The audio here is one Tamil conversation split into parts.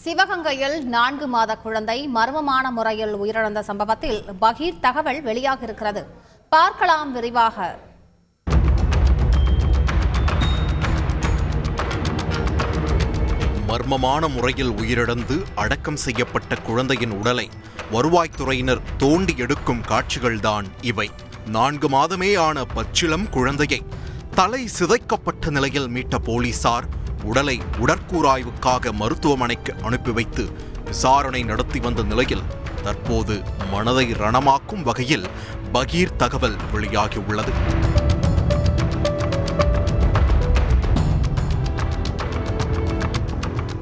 சிவகங்கையில் 4 மாத குழந்தை மர்மமான முறையில் உயிரிழந்த சம்பவத்தில் பகீர் தகவல் வெளியாகியிருக்கிறது. பார்க்கலாம் விரிவாக. மர்மமான முறையில் உயிரிழந்து அடக்கம் செய்யப்பட்ட குழந்தையின் உடலை வருவாய்த்துறையினர் தோண்டி எடுக்கும் காட்சிகள்தான் இவை. 4 மாதமே ஆன பச்சிளம் குழந்தையை தலை சிதைக்கப்பட்ட நிலையில் மீட்ட போலீசார் உடலை உடற்கூராய்வுக்காக மருத்துவமனைக்கு அனுப்பி வைத்து விசாரணை நடத்தி வந்த நிலையில் தற்போது மனதை ரணமாக்கும் வகையில் பகீர் தகவல் வெளியாகியுள்ளது.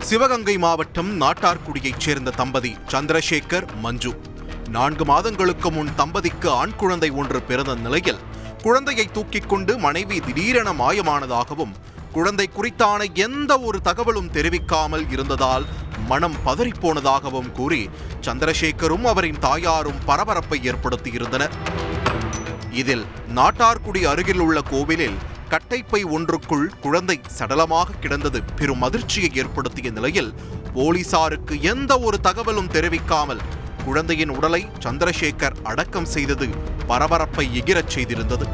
சிவகங்கை மாவட்டம் நாட்டார்குடியைச் சேர்ந்த தம்பதி சந்திரசேகர், மஞ்சு. 4 மாதங்களுக்கு முன் தம்பதிக்கு ஆண் குழந்தை ஒன்று பிறந்த நிலையில் குழந்தையை தூக்கிக் கொண்டு மனைவி திடீரென மாயமானதாகவும் குழந்தை குறித்தான எந்த ஒரு தகவலும் தெரிவிக்காமல் இருந்ததால் மனம் பதறிப்போனதாகவும் கூறி சந்திரசேகரும் அவரின் தாயாரும் பரபரப்பை ஏற்படுத்தியிருந்தனர். இதில் நாட்டார்குடி அருகில் உள்ள கோவிலில் கட்டைப்பை ஒன்றுக்குள் குழந்தை சடலமாக கிடந்தது பெரும் அதிர்ச்சியை ஏற்படுத்திய நிலையில் போலீசாருக்கு எந்த ஒரு தகவலும் தெரிவிக்காமல் குழந்தையின் உடலை சந்திரசேகர் அடக்கம் செய்தது பரபரப்பை எகிரச் செய்திருந்தது.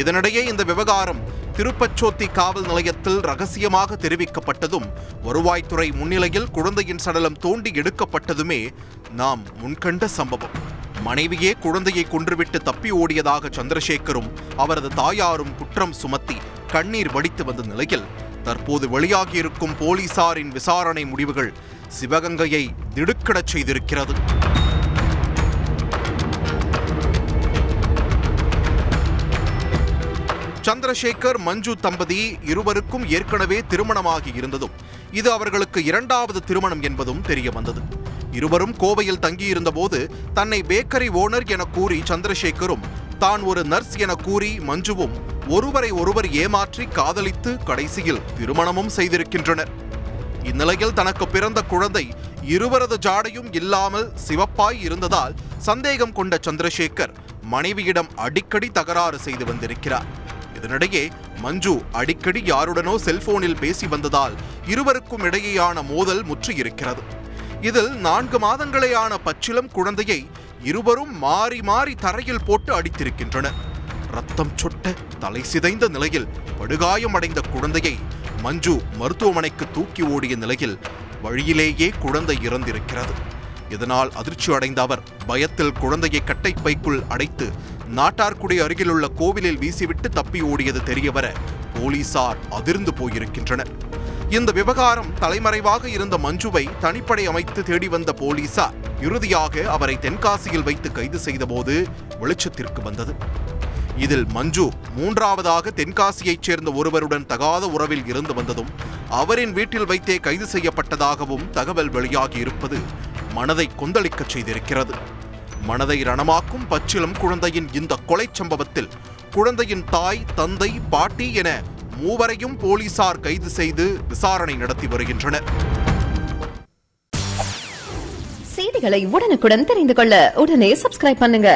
இதனிடையே இந்த விவகாரம் திருப்பச்சோத்தி காவல் நிலையத்தில் ரகசியமாக தெரிவிக்கப்பட்டதும் வருவாய்த்துறை முன்னிலையில் குழந்தையின் சடலம் தோண்டி எடுக்கப்பட்டதுமே நாம் முன்கண்ட சம்பவம். மனைவியே குழந்தையை கொன்றுவிட்டு தப்பி ஓடியதாக சந்திரசேகரும் அவரது தாயாரும் குற்றம் சுமத்தி கண்ணீர் வடித்து வந்த நிலையில் தற்போது வெளியாகியிருக்கும் போலீசாரின் விசாரணை முடிவுகள் சிவகங்கையை திடுக்கிடச் செய்திருக்கிறது. சந்திரசேகர், மஞ்சு தம்பதி இருவருக்கும் ஏற்கனவே திருமணமாகி இருந்ததும் இது அவர்களுக்கு 2வது திருமணம் என்பதும் தெரிய வந்தது. இருவரும் கோவையில் தங்கியிருந்த போது தன்னை பேக்கரி ஓனர் என கூறி சந்திரசேகரும் தான் ஒரு நர்ஸ் என கூறி மஞ்சுவும் ஒருவரை ஒருவர் ஏமாற்றி காதலித்து கடைசியில் திருமணமும் செய்திருக்கின்றனர். இந்நிலையில் தனக்கு பிறந்த குழந்தை இருவரது ஜாடையும் இல்லாமல் சிவப்பாய் இருந்ததால் சந்தேகம் கொண்ட சந்திரசேகர் மனைவியிடம் அடிக்கடி தகராறு செய்து வந்திருக்கிறார். இதனிடையே மஞ்சு அடிக்கடி யாருடனோ செல்போனில் பேசி வந்ததால் இருவருக்கும் இடையேயான மோதல் முற்றியிருக்கிறது. இதில் 4 மாதங்களேயான பச்சிளம் குழந்தையை இருவரும் மாறி மாறி தரையில் போட்டு அடித்திருக்கின்றனர். ரத்தம் சொட்ட தலை சிதைந்த நிலையில் படுகாயமடைந்த குழந்தையை மஞ்சு மருத்துவமனைக்கு தூக்கி ஓடிய நிலையில் வழியிலேயே குழந்தை இறந்திருக்கிறது. இதனால் அதிர்ச்சி அடைந்த அவர் பயத்தில் குழந்தையை கட்டைப்பைக்குள் அடைத்து நாட்டார்குடி அருகிலுள்ள கோவிலில் வீசிவிட்டு தப்பி ஓடியது தெரியவர போலீசார் அதிர்ந்து போயிருக்கின்றனர். இந்த விவகாரம் தலைமறைவாக இருந்த மஞ்சுவை தனிப்படை அமைத்து தேடி வந்த போலீசார் இறுதியாக அவரை தென்காசியில் வைத்து கைது செய்தபோது வெளிச்சத்திற்கு வந்தது. இதில் மஞ்சு 3வதாக தென்காசியைச் சேர்ந்த ஒருவருடன் தகாத உறவில் இருந்து வந்ததும் அவரின் வீட்டில் வைத்தே கைது செய்யப்பட்டதாகவும் தகவல் வெளியாகி இருப்பது மனதை கொந்தளிக்கச் செய்திருக்கிறது. மனதை ரணமாக்கும் பச்சிளம் குழந்தையின் இந்த கொலை சம்பவத்தில் குழந்தையின் தாய், தந்தை, பாட்டி என 3வரையும் போலீசார் கைது செய்து விசாரணை நடத்தி வருகின்றனர். செய்திகளை உடனுக்குடன் தெரிந்து கொள்ள உடனே சப்ஸ்கிரைப் பண்ணுங்க.